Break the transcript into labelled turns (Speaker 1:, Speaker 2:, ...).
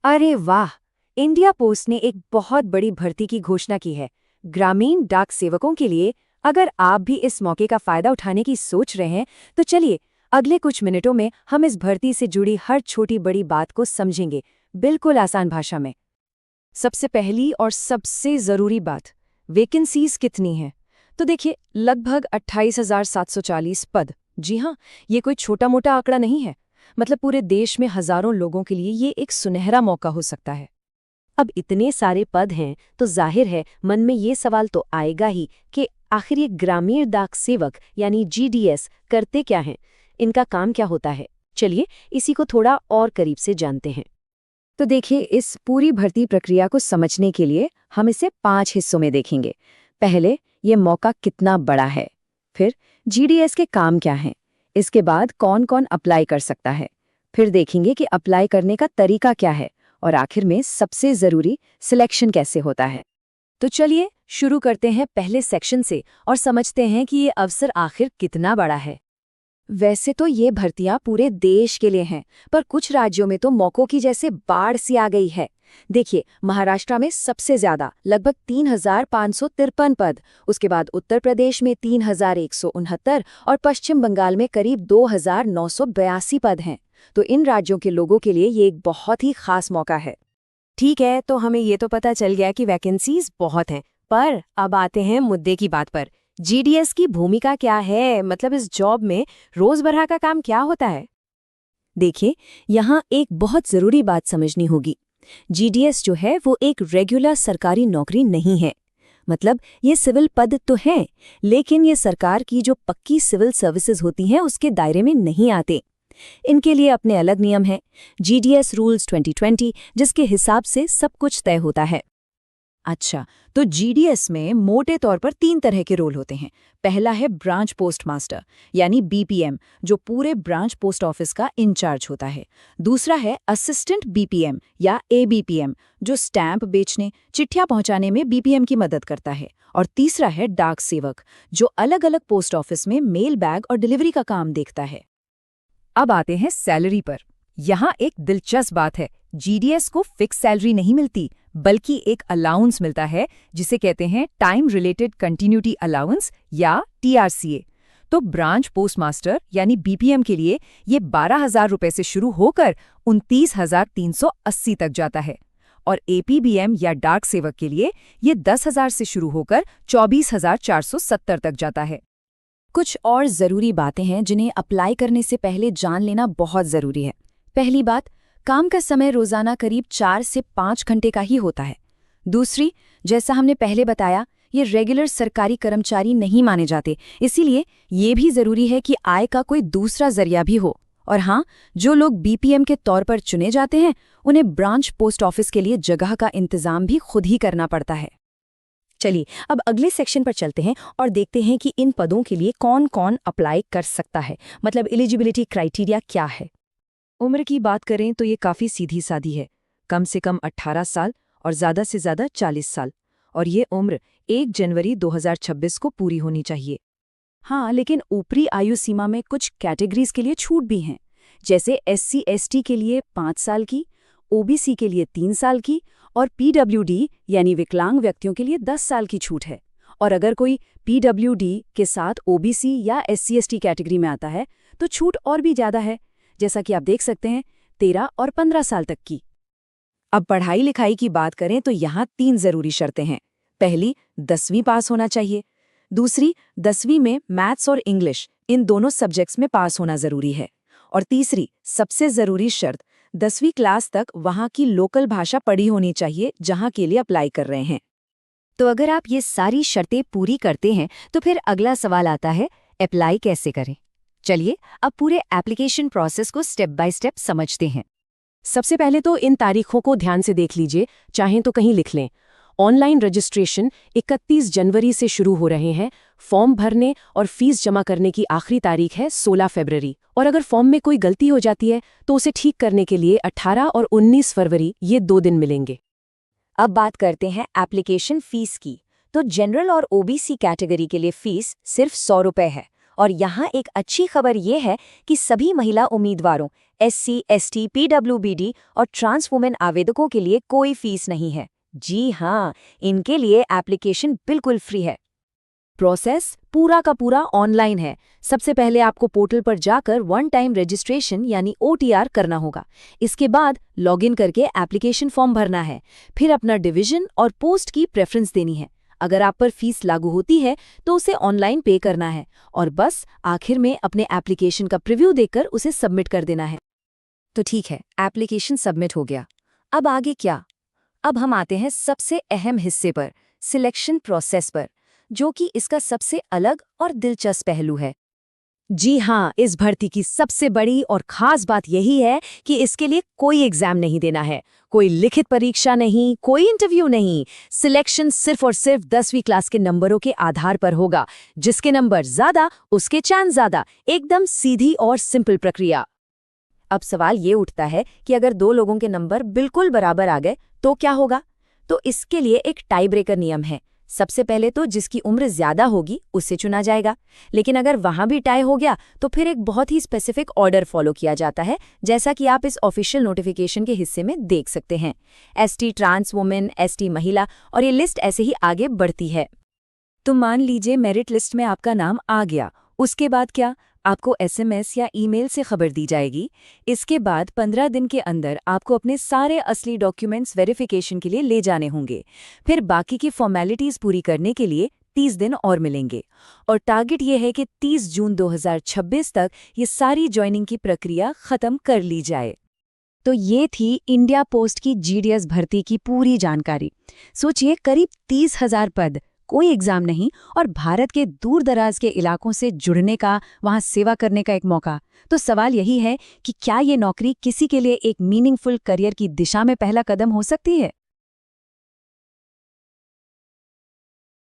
Speaker 1: अरे वाह! India post ने एक बहुत बड़ी भर्ती की घोषणा की है। ग्रामीण डाक सेवकों के लिए। अगर आप भी इस मौके का फायदा उठाने की सोच रहे हैं, तो चलिए अगले कुछ मिनटों में हम इस भर्ती से जुड़ी हर छोटी बड़ी बात को समझेंगे, बिल्कुल आसान भाषा में। सबसे पहली और सबसे ज़रूरी बात, वैकेंसीज कितनी हैं? तो देखिए, लगभग 28,740 पद। जी हाँ, ये कोई छोटा-मोटा आंकड़ा नहीं है। मतलब पूरे देश में हज़ारों लोगों के लिए ये एक सुनहरा मौका हो सकता है। अब इतने सारे पद हैं, तो जाहिर है मन में ये सवाल तो आएगा ही कि आखिर ये ग्रामीण डाक सेवक यानी जीडीएस करते क्या हैं? इनका काम क्या होता है? चलिए इसी को थोड़ा और करीब से जानते हैं। तो देखिए, इस पूरी भर्ती प्रक्रिया को समझने के लिए हम इसे 5 हिस्सों में देखेंगे। पहले, ये मौका कितना बड़ा है। फिर जीडीएस के काम क्या हैं। इसके बाद कौन-कौन अप्लाई कर सकता है। फिर देखेंगे कि अप्लाई करने का तरीका क्या है। और आखिर में सबसे ज़रूरी, सिलेक्शन कैसे होता है। तो चलिए शुरू करते हैं पहले सेक्शन से और समझते हैं कि ये अवसर आखिर कितना बड़ा है। वैसे तो ये भर्तियां पूरे देश के लिए हैं, पर कुछ राज्यों में तो मौकों की जैसे बाढ़ सी आ गई है। देखिए, महाराष्ट्र में सबसे ज्यादा लगभग 3,553 पद, उसके बाद उत्तर प्रदेश में 3,169 और पश्चिम बंगाल में करीब 2,982 पद हैं। तो इन राज्यों के लोगों के लिए ये एक बहुत ही खास मौका है। ठीक है, तो हमें ये तो पता चल गया कि वैकेंसीज बहुत हैं, पर अब आते हैं मुद्दे की बात पर। जीडीएस की भूमिका क्या है? मतलब इस जॉब में रोजमर्रा का काम क्या होता है? देखिए, यहाँ एक बहुत जरूरी बात समझनी होगी। जीडीएस जो है वो एक रेगुलर सरकारी नौकरी नहीं है। मतलब ये सिविल पद तो हैं, लेकिन ये सरकार की जो पक्की सिविल सर्विसेज होती हैं उसके दायरे में नहीं आते। इनके लिए अपने अलग नियम हैं, जीडीएस रूल्स 2020, जिसके हिसाब से सब कुछ तय होता है। अच्छा, तो जीडीएस में मोटे तौर पर 3 तरह के रोल होते हैं। पहला है ब्रांच पोस्ट मास्टर यानी बीपीएम, जो पूरे ब्रांच पोस्ट ऑफिस का इंचार्ज होता है। दूसरा है असिस्टेंट बीपीएम या एबीपीएम, जो स्टैंप बेचने, चिट्ठियां पहुंचाने में बीपीएम की मदद करता है। और तीसरा है डाक सेवक, जो अलग-अलग पोस्ट ऑफिस में मेल बैग और डिलीवरी का काम देखता है। अब आते हैं सैलरी पर। यहाँ एक दिलचस्प बात है, जीडीएस को फिक्स सैलरी नहीं मिलती, बल्कि एक अलाउंस मिलता है जिसे कहते हैं टाइम रिलेटेड कंटिन्यूटी अलाउंस या टीआरसीए। तो ब्रांच पोस्टमास्टर यानी बीपीएम के लिए ये 12,000 रुपए से शुरू होकर 29,380 तक जाता है। और एपीबीएम या डाक सेवक के लिए ये 10,000 से शुरू होकर 24,470 तक जाता है। कुछ और ज़रूरी बातें हैं जिन्हें अप्लाई करने से पहले जान लेना बहुत ज़रूरी है। पहली बात, काम का समय रोज़ाना करीब 4 से 5 घंटे का ही होता है। दूसरी, जैसा हमने पहले बताया, ये रेगुलर सरकारी कर्मचारी नहीं माने जाते, इसीलिए ये भी ज़रूरी है कि आय का कोई दूसरा जरिया भी हो। और हाँ, जो लोग बीपीएम के तौर पर चुने जाते हैं, उन्हें ब्रांच पोस्ट ऑफिस के लिए जगह का इंतज़ाम भी खुद ही करना पड़ता है। चलिए अब अगले सेक्शन पर चलते हैं और देखते हैं कि इन पदों के लिए कौन-कौन अप्लाई कर सकता है। मतलब एलिजिबिलिटी क्राइटेरिया क्या है। उम्र की बात करें तो ये काफ़ी सीधी सादी है, कम से कम 18 साल और ज़्यादा से ज़्यादा 40 साल। और ये उम्र 1 जनवरी 2026 को पूरी होनी चाहिए। हाँ, लेकिन ऊपरी आयु सीमा में कुछ कैटेगरीज के लिए छूट भी हैं, जैसे SC/ST के लिए 5 साल की, ओबीसी के लिए 3 साल की और पीडब्ल्यूडी यानी विकलांग व्यक्तियों के लिए 10 साल की छूट है। और अगर कोई पीडब्ल्यूडी के साथ ओबीसी या SC/ST कैटेगरी में आता है तो छूट और भी ज़्यादा है, जैसा कि आप देख सकते हैं, 13 और 15 साल तक की। अब पढ़ाई लिखाई की बात करें तो यहाँ 3 ज़रूरी शर्तें हैं। पहली, 10वीं पास होना चाहिए। दूसरी, 10वीं में मैथ्स और इंग्लिश इन दोनों सब्जेक्ट्स में पास होना ज़रूरी है। और तीसरी, सबसे ज़रूरी शर्त, 10वीं क्लास तक वहाँ की लोकल भाषा पढ़ी होनी चाहिए जहाँ के लिए अप्लाई कर रहे हैं। तो अगर आप ये सारी शर्तें पूरी करते हैं तो फिर अगला सवाल आता है, अप्लाई कैसे करें। चलिए अब पूरे एप्लीकेशन प्रोसेस को स्टेप बाय स्टेप समझते हैं। सबसे पहले तो इन तारीखों को ध्यान से देख लीजिए, चाहें तो कहीं लिख लें। ऑनलाइन रजिस्ट्रेशन 31 जनवरी से शुरू हो रहे हैं। फॉर्म भरने और फीस जमा करने की आखिरी तारीख है 16 फरवरी। और अगर फॉर्म में कोई गलती हो जाती है तो उसे ठीक करने के लिए 18 और 19 फरवरी ये 2 दिन मिलेंगे। अब बात करते हैं एप्लीकेशन फीस की। तो जनरल और ओबीसी कैटेगरी के लिए फीस सिर्फ 100 रुपये है और यहाँ एक अच्छी खबर ये है कि सभी महिला उम्मीदवारों SC, ST, PWBD और ट्रांस वुमेन आवेदकों के लिए कोई फीस नहीं है। जी हाँ, इनके लिए एप्लीकेशन बिल्कुल फ्री है। प्रोसेस पूरा का पूरा ऑनलाइन है। सबसे पहले आपको पोर्टल पर जाकर वन टाइम रजिस्ट्रेशन यानी OTR करना होगा। इसके बाद लॉगिन करके एप्लीकेशन फॉर्म भरना है। फिर अपना डिवीजन और पोस्ट की प्रेफरेंस देनी है। अगर आप पर फीस लागू होती है तो उसे ऑनलाइन पे करना है और बस आखिर में अपने एप्लीकेशन का प्रीव्यू देकर उसे सबमिट कर देना है। तो ठीक है, एप्लीकेशन सबमिट हो गया। अब आगे क्या? अब हम आते हैं सबसे अहम हिस्से पर, सिलेक्शन प्रोसेस पर, जो कि इसका सबसे अलग और दिलचस्प पहलू है। जी हाँ, इस भर्ती की सबसे बड़ी और खास बात यही है कि इसके लिए कोई एग्जाम नहीं देना है, कोई लिखित परीक्षा नहीं, कोई इंटरव्यू नहीं। सिलेक्शन सिर्फ और सिर्फ 10वीं क्लास के नंबरों के आधार पर होगा। जिसके नंबर ज्यादा उसके चांस ज्यादा। एकदम सीधी और सिंपल प्रक्रिया। अब सवाल ये उठता है कि अगर दो लोगों के नंबर बिल्कुल बराबर आ गए तो क्या होगा? तो इसके लिए एक टाई ब्रेकर नियम है। सबसे पहले तो जिसकी उम्र ज्यादा होगी उसे चुना जाएगा, लेकिन अगर वहां भी टाई हो गया तो फिर एक बहुत ही स्पेसिफिक ऑर्डर फॉलो किया जाता है, जैसा कि आप इस ऑफिशियल नोटिफिकेशन के हिस्से में देख सकते हैं। ST ट्रांस वुमेन, ST महिला, और ये लिस्ट ऐसे ही आगे बढ़ती है। तो मान लीजिए मेरिट लिस्ट में आपका नाम आ गया, उसके बाद क्या? आपको SMS या ईमेल से खबर दी जाएगी। इसके बाद 15 दिन के अंदर आपको अपने सारे असली डॉक्यूमेंट्स वेरिफिकेशन के लिए ले जाने होंगे। फिर बाकी की फॉर्मेलिटीज पूरी करने के लिए 30 दिन और मिलेंगे और टारगेट ये है कि 30 जून 2026 तक ये सारी ज्वाइनिंग की प्रक्रिया खत्म कर ली जाए। तो ये थी इंडिया पोस्ट की GDS भर्ती की पूरी जानकारी। सोचिए, करीब 30,000 पद, कोई एग्जाम नहीं, और भारत के दूर दराज के इलाकों से जुड़ने का, वहां सेवा करने का एक मौका। तो सवाल यही है कि क्या ये नौकरी किसी के लिए एक मीनिंगफुल करियर की दिशा में पहला कदम हो सकती है?